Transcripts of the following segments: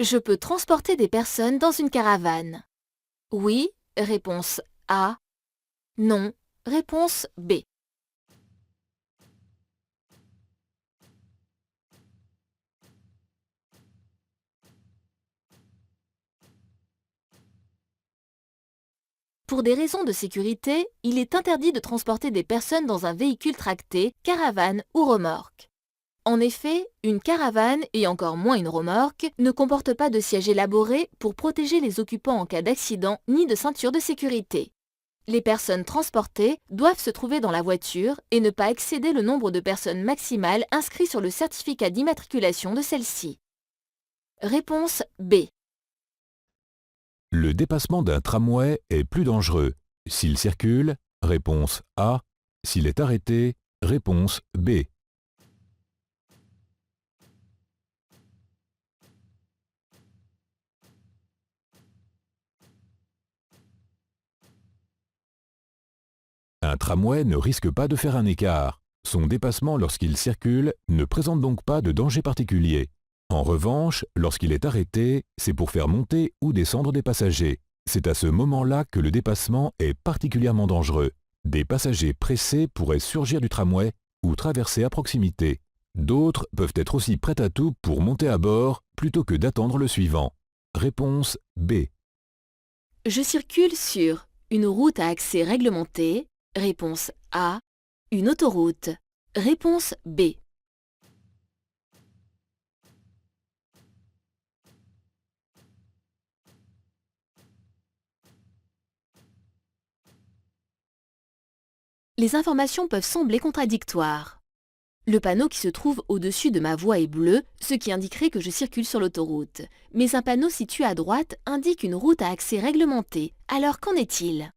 Je peux transporter des personnes dans une caravane. Oui, réponse A. Non, réponse B. Pour des raisons de sécurité, il est interdit de transporter des personnes dans un véhicule tracté, caravane ou remorque. En effet, une caravane, et encore moins une remorque, ne comporte pas de siège élaboré pour protéger les occupants en cas d'accident ni de ceinture de sécurité. Les personnes transportées doivent se trouver dans la voiture et ne pas excéder le nombre de personnes maximales inscrit sur le certificat d'immatriculation de celle-ci. Réponse B. Le dépassement d'un tramway est plus dangereux s'il circule, réponse A. S'il est arrêté, réponse B. Un tramway ne risque pas de faire un écart. Son dépassement lorsqu'il circule ne présente donc pas de danger particulier. En revanche, lorsqu'il est arrêté, c'est pour faire monter ou descendre des passagers. C'est à ce moment-là que le dépassement est particulièrement dangereux. Des passagers pressés pourraient surgir du tramway ou traverser à proximité. D'autres peuvent être aussi prêts à tout pour monter à bord plutôt que d'attendre le suivant. Réponse B. Je circule sur une route à accès réglementé. Réponse A. Une autoroute. Réponse B. Les informations peuvent sembler contradictoires. Le panneau qui se trouve au-dessus de ma voie est bleu, ce qui indiquerait que je circule sur l'autoroute. Mais un panneau situé à droite indique une route à accès réglementé. Alors qu'en est-il?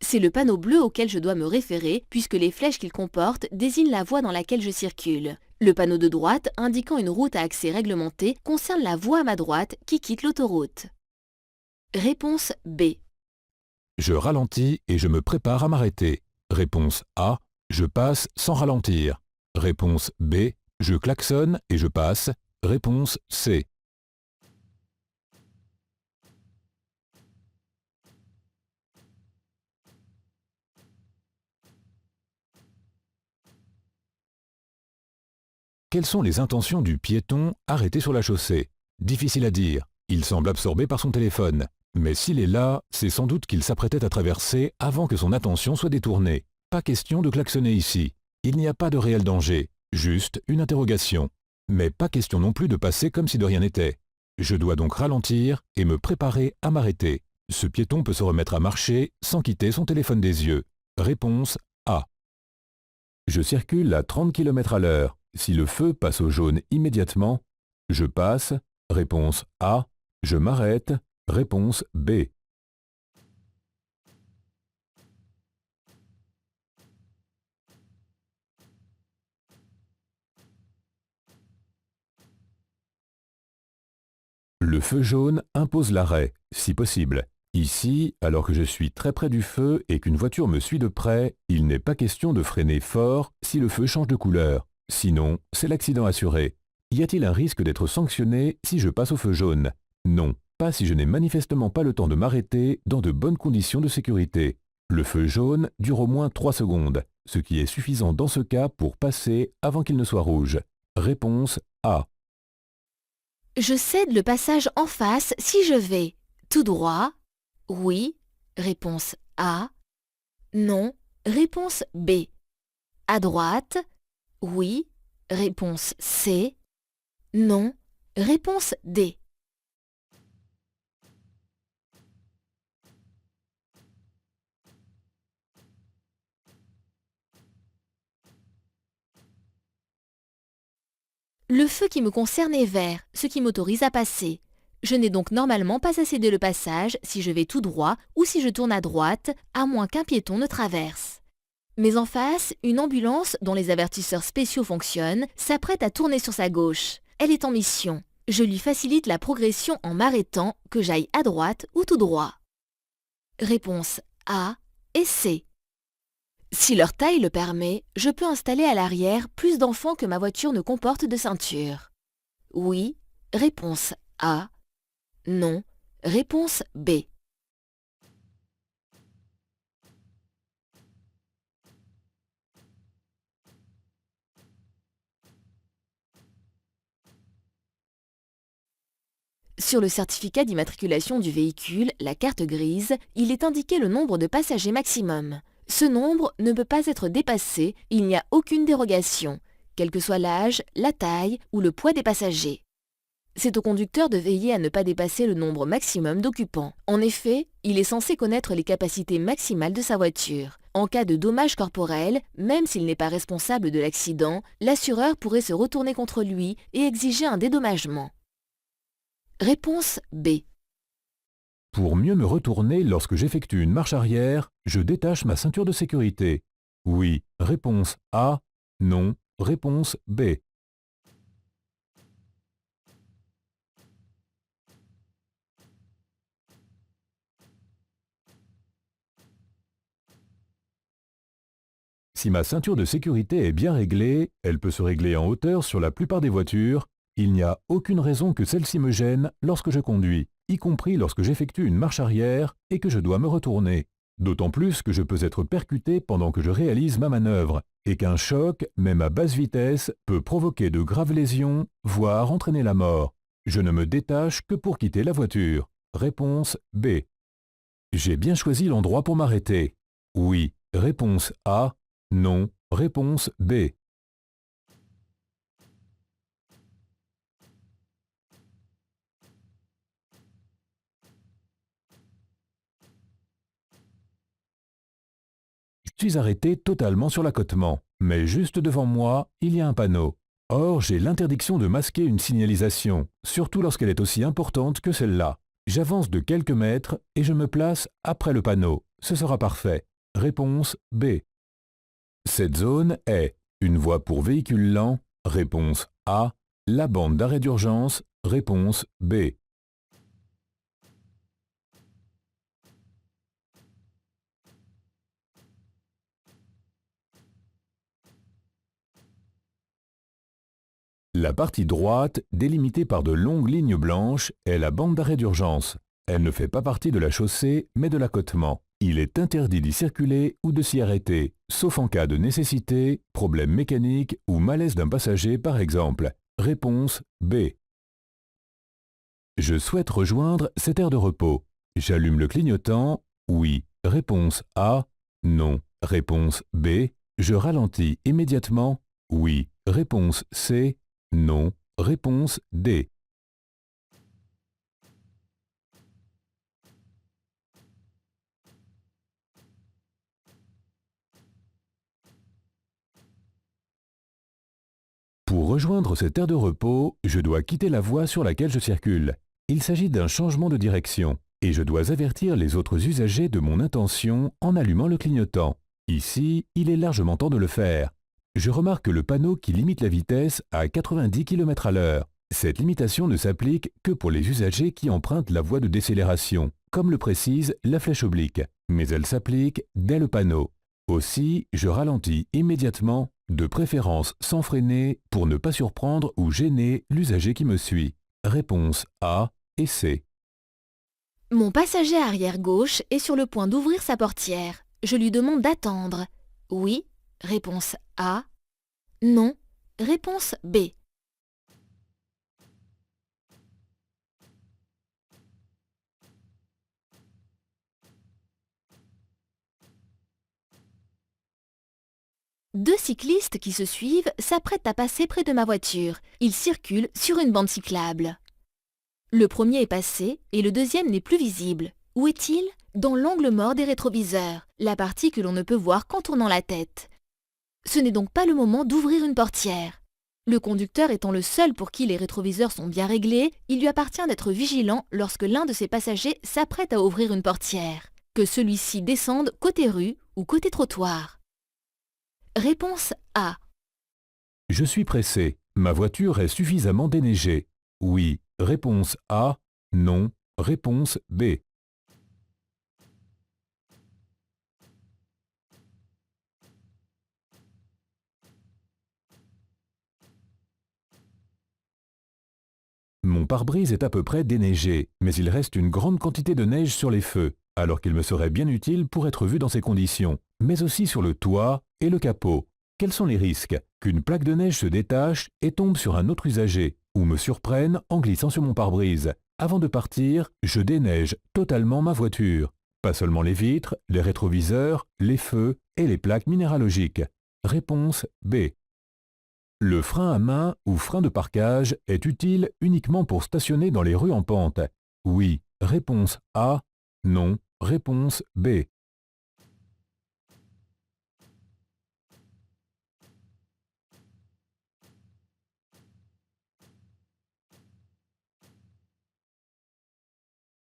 C'est le panneau bleu auquel je dois me référer puisque les flèches qu'il comporte désignent la voie dans laquelle je circule. Le panneau de droite indiquant une route à accès réglementé concerne la voie à ma droite qui quitte l'autoroute. Réponse B. Je ralentis et je me prépare à m'arrêter. Réponse A. Je passe sans ralentir. Réponse B. Je klaxonne et je passe. Réponse C. Quelles sont les intentions du piéton arrêté sur la chaussée? Difficile à dire. Il semble absorbé par son téléphone. Mais s'il est là, c'est sans doute qu'il s'apprêtait à traverser avant que son attention soit détournée. Pas question de klaxonner ici. Il n'y a pas de réel danger, juste une interrogation. Mais pas question non plus de passer comme si de rien n'était. Je dois donc ralentir et me préparer à m'arrêter. Ce piéton peut se remettre à marcher sans quitter son téléphone des yeux. Réponse A. Je circule à 30 km à l'heure. Si le feu passe au jaune immédiatement, je passe. Réponse A. Je m'arrête. Réponse B. Le feu jaune impose l'arrêt, si possible. Ici, alors que je suis très près du feu et qu'une voiture me suit de près, il n'est pas question de freiner fort si le feu change de couleur. Sinon, c'est l'accident assuré. Y a-t-il un risque d'être sanctionné si je passe au feu jaune? Non, pas si je n'ai manifestement pas le temps de m'arrêter dans de bonnes conditions de sécurité. Le feu jaune dure au moins 3 secondes, ce qui est suffisant dans ce cas pour passer avant qu'il ne soit rouge. Réponse A. Je cède le passage en face si je vais tout droit. Oui. Réponse A. Non. Réponse B. À droite. Oui. Réponse C. Non. Réponse D. Le feu qui me concerne est vert, ce qui m'autorise à passer. Je n'ai donc normalement pas à céder le passage si je vais tout droit ou si je tourne à droite, à moins qu'un piéton ne traverse. Mais en face, une ambulance dont les avertisseurs spéciaux fonctionnent s'apprête à tourner sur sa gauche. Elle est en mission. Je lui facilite la progression en m'arrêtant, que j'aille à droite ou tout droit. Réponse A et C. Si leur taille le permet, je peux installer à l'arrière plus d'enfants que ma voiture ne comporte de ceinture. Oui. Réponse A. Non. Réponse B. Sur le certificat d'immatriculation du véhicule, la carte grise, il est indiqué le nombre de passagers maximum. Ce nombre ne peut pas être dépassé, il n'y a aucune dérogation, quel que soit l'âge, la taille ou le poids des passagers. C'est au conducteur de veiller à ne pas dépasser le nombre maximum d'occupants. En effet, il est censé connaître les capacités maximales de sa voiture. En cas de dommage corporel, même s'il n'est pas responsable de l'accident, l'assureur pourrait se retourner contre lui et exiger un dédommagement. Réponse B. Pour mieux me retourner lorsque j'effectue une marche arrière, je détache ma ceinture de sécurité. Oui. Réponse A. Non. Réponse B. Si ma ceinture de sécurité est bien réglée, elle peut se régler en hauteur sur la plupart des voitures. Il n'y a aucune raison que celle-ci me gêne lorsque je conduis, y compris lorsque j'effectue une marche arrière et que je dois me retourner. D'autant plus que je peux être percuté pendant que je réalise ma manœuvre, et qu'un choc, même à basse vitesse, peut provoquer de graves lésions, voire entraîner la mort. Je ne me détache que pour quitter la voiture. Réponse B. J'ai bien choisi l'endroit pour m'arrêter. Oui. Réponse A. Non. Réponse B. Je suis arrêté totalement sur l'accotement, mais juste devant moi, il y a un panneau. Or, j'ai l'interdiction de masquer une signalisation, surtout lorsqu'elle est aussi importante que celle-là. J'avance de quelques mètres et je me place après le panneau. Ce sera parfait. Réponse B. Cette zone est une voie pour véhicules lents. Réponse A. La bande d'arrêt d'urgence. Réponse B. La partie droite, délimitée par de longues lignes blanches, est la bande d'arrêt d'urgence. Elle ne fait pas partie de la chaussée, mais de l'accotement. Il est interdit d'y circuler ou de s'y arrêter, sauf en cas de nécessité, problème mécanique ou malaise d'un passager par exemple. Réponse B. Je souhaite rejoindre cette aire de repos. J'allume le clignotant. Oui. Réponse A. Non. Réponse B. Je ralentis immédiatement. Oui. Réponse C. Non. Réponse D. Pour rejoindre cette aire de repos, je dois quitter la voie sur laquelle je circule. Il s'agit d'un changement de direction et je dois avertir les autres usagers de mon intention en allumant le clignotant. Ici, il est largement temps de le faire. Je remarque le panneau qui limite la vitesse à 90 km/h. Cette limitation ne s'applique que pour les usagers qui empruntent la voie de décélération, comme le précise la flèche oblique, mais elle s'applique dès le panneau. Aussi, je ralentis immédiatement, de préférence sans freiner, pour ne pas surprendre ou gêner l'usager qui me suit. Réponse A et C. Mon passager arrière gauche est sur le point d'ouvrir sa portière. Je lui demande d'attendre. Oui. Réponse A. Non. Réponse B. Deux cyclistes qui se suivent s'apprêtent à passer près de ma voiture. Ils circulent sur une bande cyclable. Le premier est passé et le deuxième n'est plus visible. Où est-il? Dans l'angle mort des rétroviseurs, la partie que l'on ne peut voir qu'en tournant la tête. Ce n'est donc pas le moment d'ouvrir une portière. Le conducteur étant le seul pour qui les rétroviseurs sont bien réglés, il lui appartient d'être vigilant lorsque l'un de ses passagers s'apprête à ouvrir une portière. Que celui-ci descende côté rue ou côté trottoir. Réponse A. Je suis pressé. Ma voiture est suffisamment déneigée. Oui. Réponse A. Non. Réponse B. Mon pare-brise est à peu près déneigé, mais il reste une grande quantité de neige sur les feux, alors qu'il me serait bien utile pour être vu dans ces conditions, mais aussi sur le toit et le capot. Quels sont les risques? Qu'une plaque de neige se détache et tombe sur un autre usager, ou me surprenne en glissant sur mon pare-brise. Avant de partir, je déneige totalement ma voiture. Pas seulement les vitres, les rétroviseurs, les feux et les plaques minéralogiques. Réponse B. Le frein à main ou frein de parquage est utile uniquement pour stationner dans les rues en pente. Oui. Réponse A. Non. Réponse B.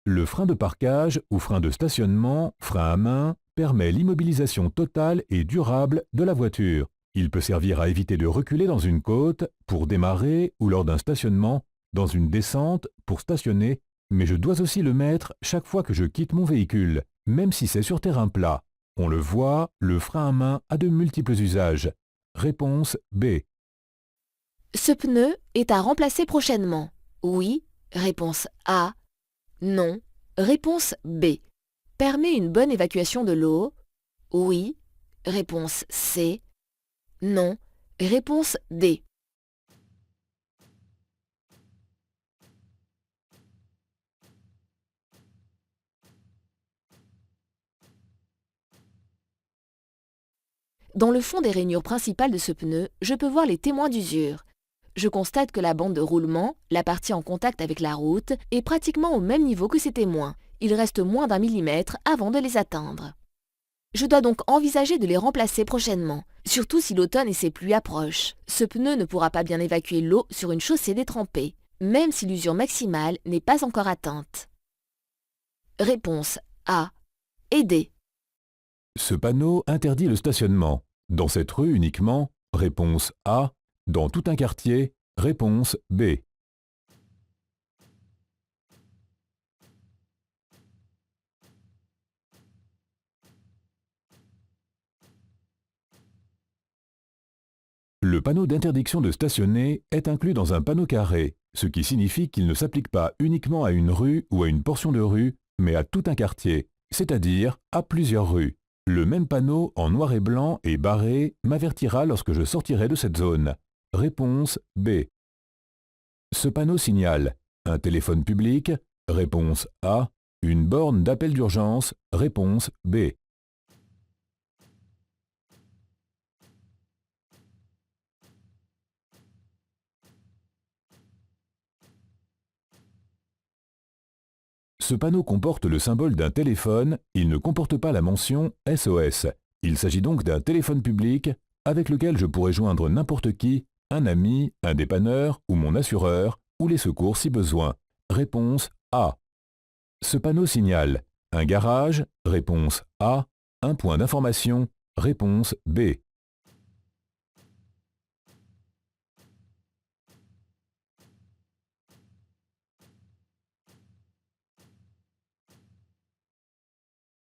Le frein de parquage ou frein de stationnement, frein à main, permet l'immobilisation totale et durable de la voiture. Il peut servir à éviter de reculer dans une côte, pour démarrer ou lors d'un stationnement, dans une descente, pour stationner, mais je dois aussi le mettre chaque fois que je quitte mon véhicule, même si c'est sur terrain plat. On le voit, le frein à main a de multiples usages. Réponse B. Ce pneu est à remplacer prochainement. Oui. Réponse A. Non. Réponse B. Permet une bonne évacuation de l'eau. Oui. Réponse C. Non. Réponse D. Dans le fond des rainures principales de ce pneu, je peux voir les témoins d'usure. Je constate que la bande de roulement, la partie en contact avec la route, est pratiquement au même niveau que ces témoins. Il reste moins d'1 millimètre avant de les atteindre. Je dois donc envisager de les remplacer prochainement, surtout si l'automne et ses pluies approchent. Ce pneu ne pourra pas bien évacuer l'eau sur une chaussée détrempée, même si l'usure maximale n'est pas encore atteinte. Réponse A et D. Ce panneau interdit le stationnement. Dans cette rue uniquement. Réponse A. Dans tout un quartier. Réponse B. Le panneau d'interdiction de stationner est inclus dans un panneau carré, ce qui signifie qu'il ne s'applique pas uniquement à une rue ou à une portion de rue, mais à tout un quartier, c'est-à-dire à plusieurs rues. Le même panneau en noir et blanc et barré m'avertira lorsque je sortirai de cette zone. Réponse B. Ce panneau signale un téléphone public. Réponse A. Une borne d'appel d'urgence. Réponse B. Ce panneau comporte le symbole d'un téléphone, il ne comporte pas la mention SOS. Il s'agit donc d'un téléphone public avec lequel je pourrais joindre n'importe qui, un ami, un dépanneur ou mon assureur, ou les secours si besoin. Réponse A. Ce panneau signale un garage. Réponse A. Un point d'information. Réponse B.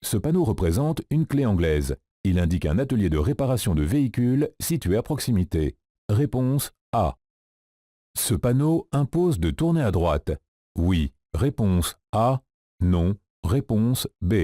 Ce panneau représente une clé anglaise. Il indique un atelier de réparation de véhicules situé à proximité. Réponse A. Ce panneau impose de tourner à droite. Oui. Réponse A. Non. Réponse B.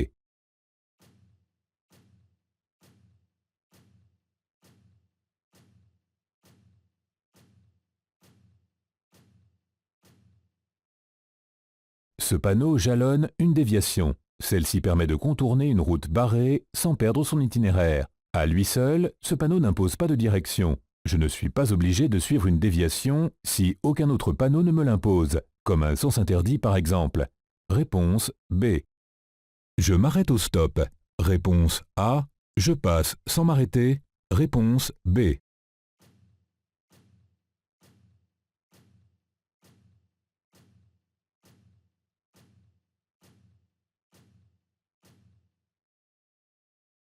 Ce panneau jalonne une déviation. Celle-ci permet de contourner une route barrée sans perdre son itinéraire. À lui seul, ce panneau n'impose pas de direction. Je ne suis pas obligé de suivre une déviation si aucun autre panneau ne me l'impose, comme un sens interdit par exemple. Réponse B. Je m'arrête au stop. Réponse A. Je passe sans m'arrêter. Réponse B.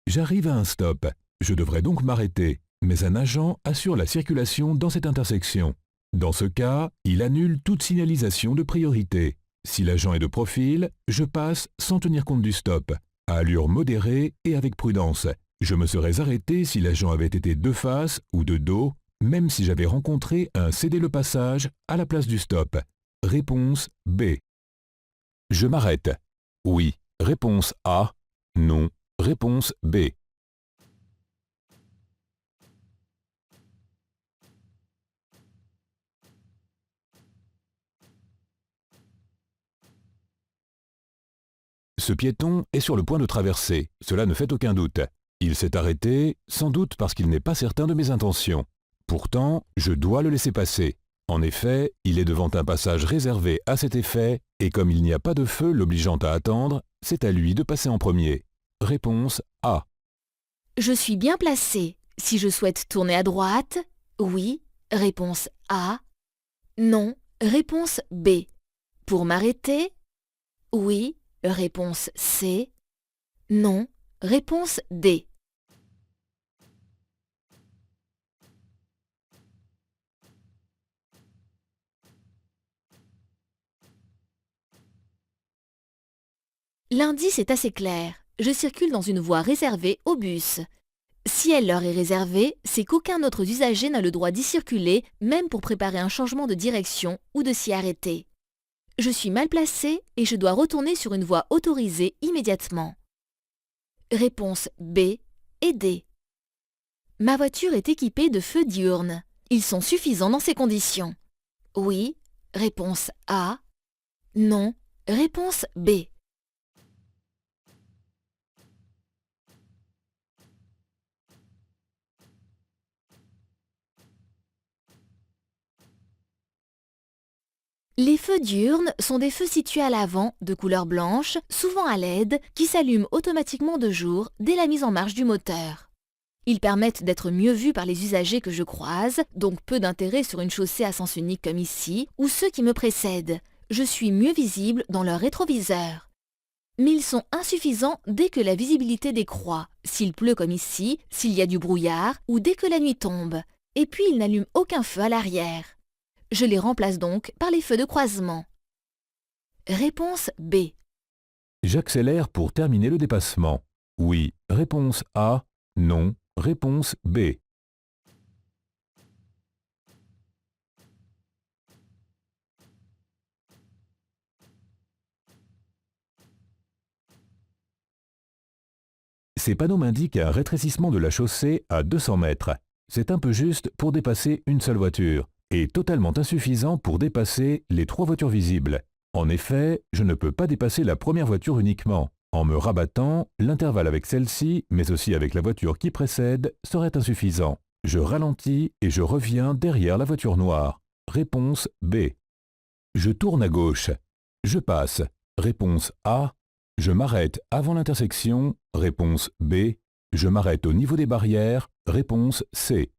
J'arrive à un stop. Je devrais donc m'arrêter, mais un agent assure la circulation dans cette intersection. Dans ce cas, il annule toute signalisation de priorité. Si l'agent est de profil, je passe sans tenir compte du stop, à allure modérée et avec prudence. Je me serais arrêté si l'agent avait été de face ou de dos, même si j'avais rencontré un céder le passage à la place du stop. Réponse B. Je m'arrête. Oui. Réponse A. Non. Réponse B. Ce piéton est sur le point de traverser, cela ne fait aucun doute. Il s'est arrêté, sans doute parce qu'il n'est pas certain de mes intentions. Pourtant, je dois le laisser passer. En effet, il est devant un passage réservé à cet effet, et comme il n'y a pas de feu l'obligeant à attendre, c'est à lui de passer en premier. Réponse A. Je suis bien placé. Si je souhaite tourner à droite, oui. Réponse A. Non. Réponse B. Pour m'arrêter, oui. Réponse C. Non. Réponse D. L'indice est assez clair. Je circule dans une voie réservée aux bus. Si elle leur est réservée, c'est qu'aucun autre usager n'a le droit d'y circuler, même pour préparer un changement de direction ou de s'y arrêter. Je suis mal placé et je dois retourner sur une voie autorisée immédiatement. Réponse B et D. Ma voiture est équipée de feux diurnes. Ils sont suffisants dans ces conditions. Oui. Réponse A. Non. Réponse B. Les feux diurnes sont des feux situés à l'avant, de couleur blanche, souvent à LED, qui s'allument automatiquement de jour dès la mise en marche du moteur. Ils permettent d'être mieux vus par les usagers que je croise, donc peu d'intérêt sur une chaussée à sens unique comme ici, ou ceux qui me précèdent. Je suis mieux visible dans leur rétroviseur. Mais ils sont insuffisants dès que la visibilité décroît, s'il pleut comme ici, s'il y a du brouillard, ou dès que la nuit tombe. Et puis ils n'allument aucun feu à l'arrière. Je les remplace donc par les feux de croisement. Réponse B. J'accélère pour terminer le dépassement. Oui. Réponse A. Non. Réponse B. Ces panneaux m'indiquent un rétrécissement de la chaussée à 200 mètres. C'est un peu juste pour dépasser une seule voiture, et totalement insuffisant pour dépasser les 3 voitures visibles. En effet, je ne peux pas dépasser la première voiture uniquement. En me rabattant, l'intervalle avec celle-ci, mais aussi avec la voiture qui précède, serait insuffisant. Je ralentis et je reviens derrière la voiture noire. Réponse B. Je tourne à gauche. Je passe. Réponse A. Je m'arrête avant l'intersection. Réponse B. Je m'arrête au niveau des barrières. Réponse C.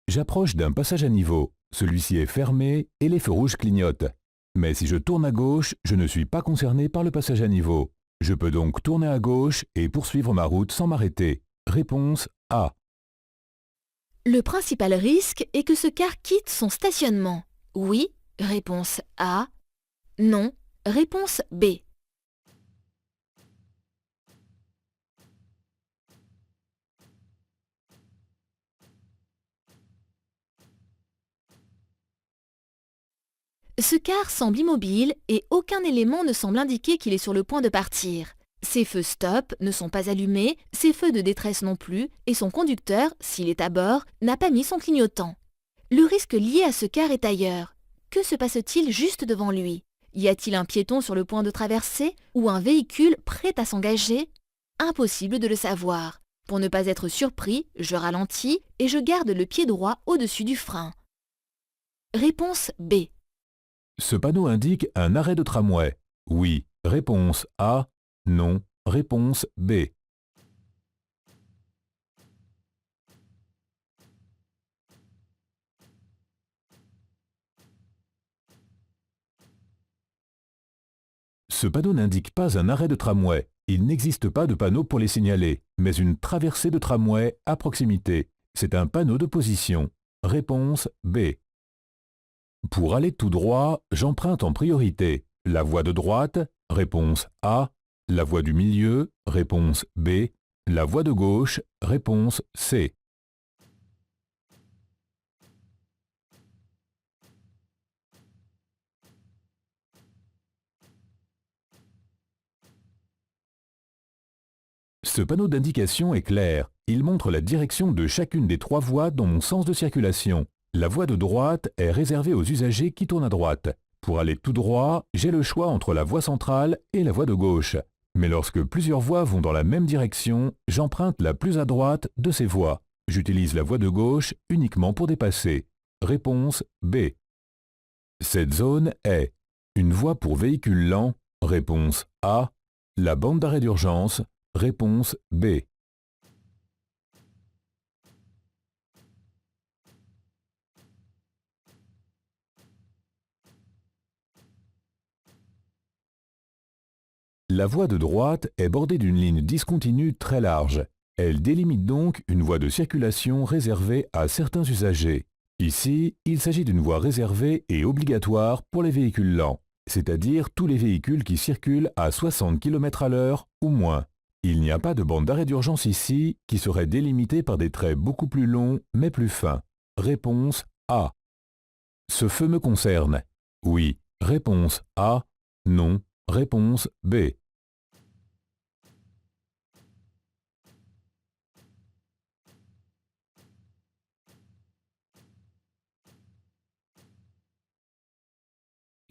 J'approche d'un passage à niveau. Celui-ci est fermé et les feux rouges clignotent. Mais si je tourne à gauche, je ne suis pas concerné par le passage à niveau. Je peux donc tourner à gauche et poursuivre ma route sans m'arrêter. Réponse A. Le principal risque est que ce car quitte son stationnement. Oui. Réponse A. Non. Réponse B. Ce car semble immobile et aucun élément ne semble indiquer qu'il est sur le point de partir. Ses feux stop ne sont pas allumés, ses feux de détresse non plus, et son conducteur, s'il est à bord, n'a pas mis son clignotant. Le risque lié à ce car est ailleurs. Que se passe-t-il juste devant lui? Y a-t-il un piéton sur le point de traverser ou un véhicule prêt à s'engager? Impossible de le savoir. Pour ne pas être surpris, je ralentis et je garde le pied droit au-dessus du frein. Réponse B. Ce panneau indique un arrêt de tramway. Oui. Réponse A. Non. Réponse B. Ce panneau n'indique pas un arrêt de tramway. Il n'existe pas de panneau pour les signaler, mais une traversée de tramway à proximité. C'est un panneau de position. Réponse B. Pour aller tout droit, j'emprunte en priorité la voie de droite. Réponse A. La voie du milieu, réponse B. La voie de gauche, réponse C. Ce panneau d'indication est clair. Il montre la direction de chacune des 3 voies dans mon sens de circulation. La voie de droite est réservée aux usagers qui tournent à droite. Pour aller tout droit, j'ai le choix entre la voie centrale et la voie de gauche. Mais lorsque plusieurs voies vont dans la même direction, j'emprunte la plus à droite de ces voies. J'utilise la voie de gauche uniquement pour dépasser. Réponse B. Cette zone est une voie pour véhicules lents. Réponse A. La bande d'arrêt d'urgence. Réponse B. La voie de droite est bordée d'une ligne discontinue très large. Elle délimite donc une voie de circulation réservée à certains usagers. Ici, il s'agit d'une voie réservée et obligatoire pour les véhicules lents, c'est-à-dire tous les véhicules qui circulent à 60 km/h ou moins. Il n'y a pas de bande d'arrêt d'urgence ici qui serait délimitée par des traits beaucoup plus longs mais plus fins. Réponse A. Ce feu me concerne. Oui. Réponse A. Non. Réponse B.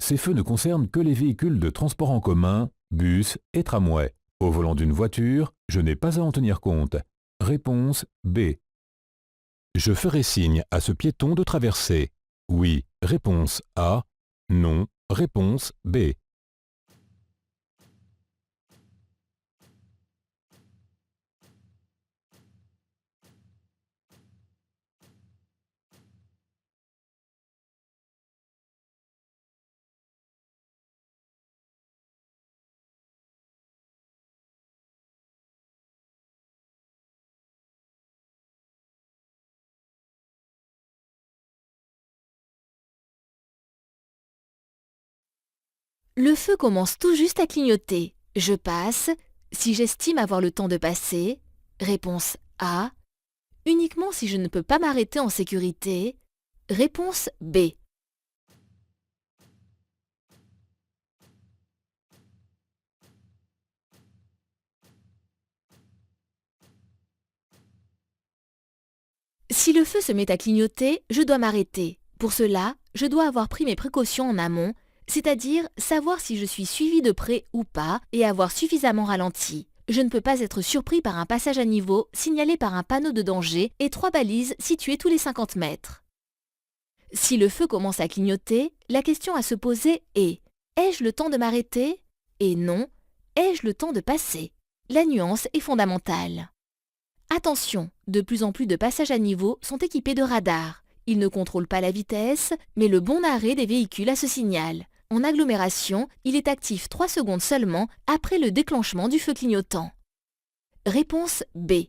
Ces feux ne concernent que les véhicules de transport en commun, bus et tramway. Au volant d'une voiture, je n'ai pas à en tenir compte. Réponse B. Je ferai signe à ce piéton de traverser. Oui. Réponse A. Non. Réponse B. Le feu commence tout juste à clignoter. Je passe, si j'estime avoir le temps de passer. Réponse A. Uniquement si je ne peux pas m'arrêter en sécurité. Réponse B. Si le feu se met à clignoter, je dois m'arrêter. Pour cela, je dois avoir pris mes précautions en amont, c'est-à-dire savoir si je suis suivi de près ou pas et avoir suffisamment ralenti. Je ne peux pas être surpris par un passage à niveau signalé par un panneau de danger et 3 balises situées tous les 50 mètres. Si le feu commence à clignoter, la question à se poser est « Ai-je le temps de m'arrêter ?» et non « Ai-je le temps de passer ?» La nuance est fondamentale. Attention, de plus en plus de passages à niveau sont équipés de radars. Ils ne contrôlent pas la vitesse, mais le bon arrêt des véhicules à ce signal. En agglomération, il est actif 3 secondes seulement après le déclenchement du feu clignotant. Réponse B.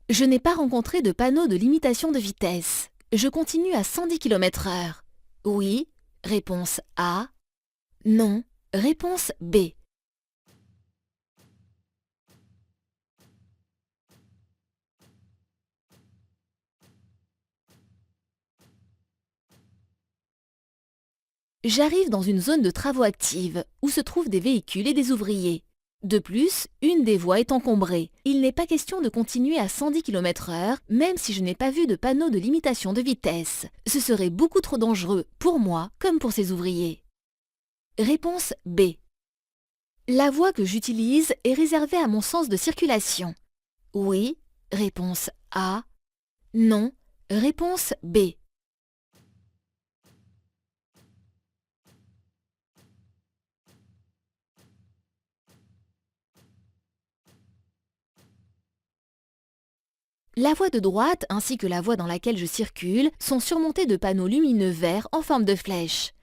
Je n'ai pas rencontré de panneau de limitation de vitesse. Je continue à 110 km/h. Oui. Réponse A. Non. Réponse B. J'arrive dans une zone de travaux active, où se trouvent des véhicules et des ouvriers. De plus, une des voies est encombrée. Il n'est pas question de continuer à 110 km/h, même si je n'ai pas vu de panneau de limitation de vitesse. Ce serait beaucoup trop dangereux, pour moi comme pour ces ouvriers. Réponse B. La voie que j'utilise est réservée à mon sens de circulation. Oui. Réponse A. Non. Réponse B. La voie de droite ainsi que la voie dans laquelle je circule sont surmontées de panneaux lumineux verts en forme de flèche.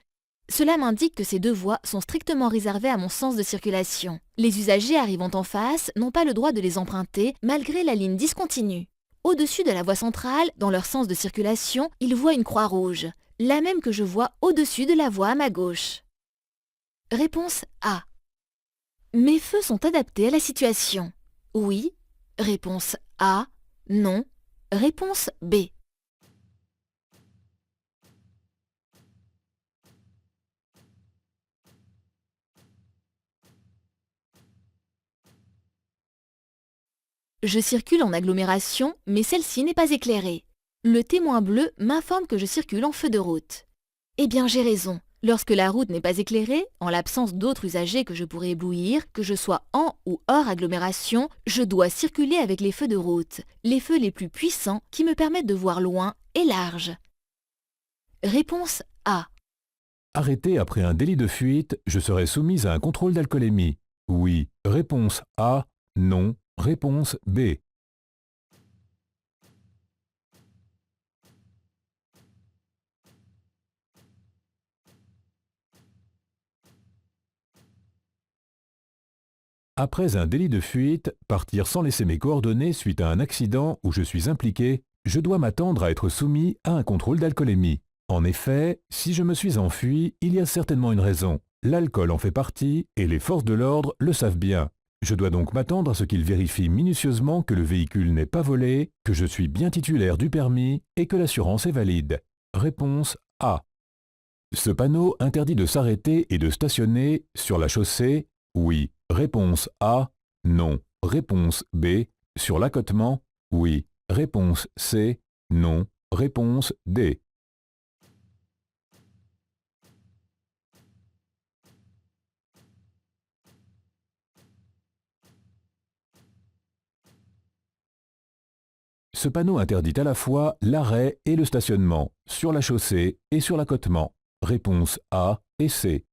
Cela m'indique que ces 2 voies sont strictement réservées à mon sens de circulation. Les usagers arrivant en face n'ont pas le droit de les emprunter malgré la ligne discontinue. Au-dessus de la voie centrale, dans leur sens de circulation, ils voient une croix rouge, la même que je vois au-dessus de la voie à ma gauche. Réponse A. Mes feux sont adaptés à la situation. Oui. Réponse A. Non. Réponse B. Je circule en agglomération, mais celle-ci n'est pas éclairée. Le témoin bleu m'informe que je circule en feu de route. Eh bien, j'ai raison. Lorsque la route n'est pas éclairée, en l'absence d'autres usagers que je pourrais éblouir, que je sois en ou hors agglomération, je dois circuler avec les feux de route, les feux les plus puissants qui me permettent de voir loin et large. Réponse A. Arrêté après un délit de fuite, je serai soumise à un contrôle d'alcoolémie. Oui. Réponse A. Non. Réponse B. Après un délit de fuite, partir sans laisser mes coordonnées suite à un accident où je suis impliqué, je dois m'attendre à être soumis à un contrôle d'alcoolémie. En effet, si je me suis enfui, il y a certainement une raison. L'alcool en fait partie et les forces de l'ordre le savent bien. Je dois donc m'attendre à ce qu'ils vérifient minutieusement que le véhicule n'est pas volé, que je suis bien titulaire du permis et que l'assurance est valide. Réponse A. Ce panneau interdit de s'arrêter et de stationner sur la chaussée. Oui. Réponse A. Non. Réponse B. Sur l'accotement. Oui. Réponse C. Non. Réponse D. Ce panneau interdit à la fois l'arrêt et le stationnement, sur la chaussée et sur l'accotement. Réponse A et C.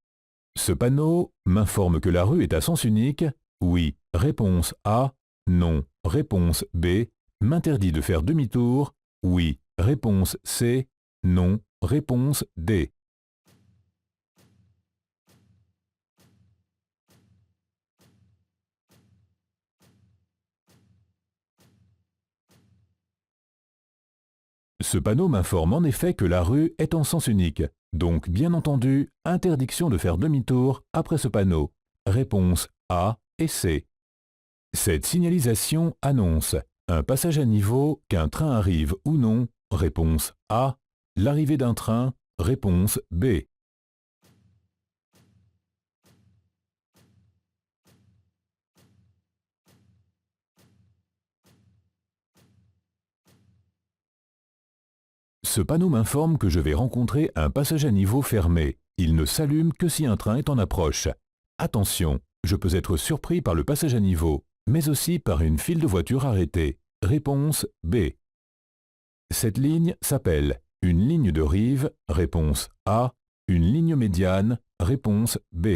Ce panneau m'informe que la rue est à sens unique. Oui. Réponse A. Non. Réponse B. M'interdit de faire demi-tour. Oui. Réponse C. Non. Réponse D. Ce panneau m'informe en effet que la rue est en sens unique. Donc, bien entendu, interdiction de faire demi-tour après ce panneau. Réponse A et C. Cette signalisation annonce un passage à niveau, qu'un train arrive ou non. Réponse A. L'arrivée d'un train. Réponse B. Ce panneau m'informe que je vais rencontrer un passage à niveau fermé. Il ne s'allume que si un train est en approche. Attention, je peux être surpris par le passage à niveau, mais aussi par une file de voitures arrêtées. Réponse B. Cette ligne s'appelle une ligne de rive. Réponse A. Une ligne médiane. Réponse B.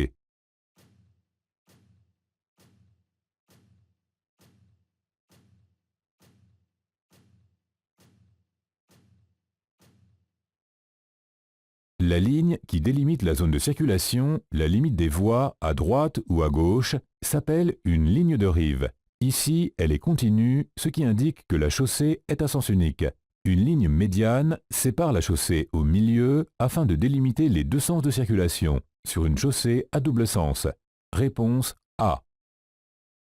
La ligne qui délimite la zone de circulation, la limite des voies à droite ou à gauche, s'appelle une ligne de rive. Ici, elle est continue, ce qui indique que la chaussée est à sens unique. Une ligne médiane sépare la chaussée au milieu afin de délimiter les deux sens de circulation, sur une chaussée à double sens. Réponse A.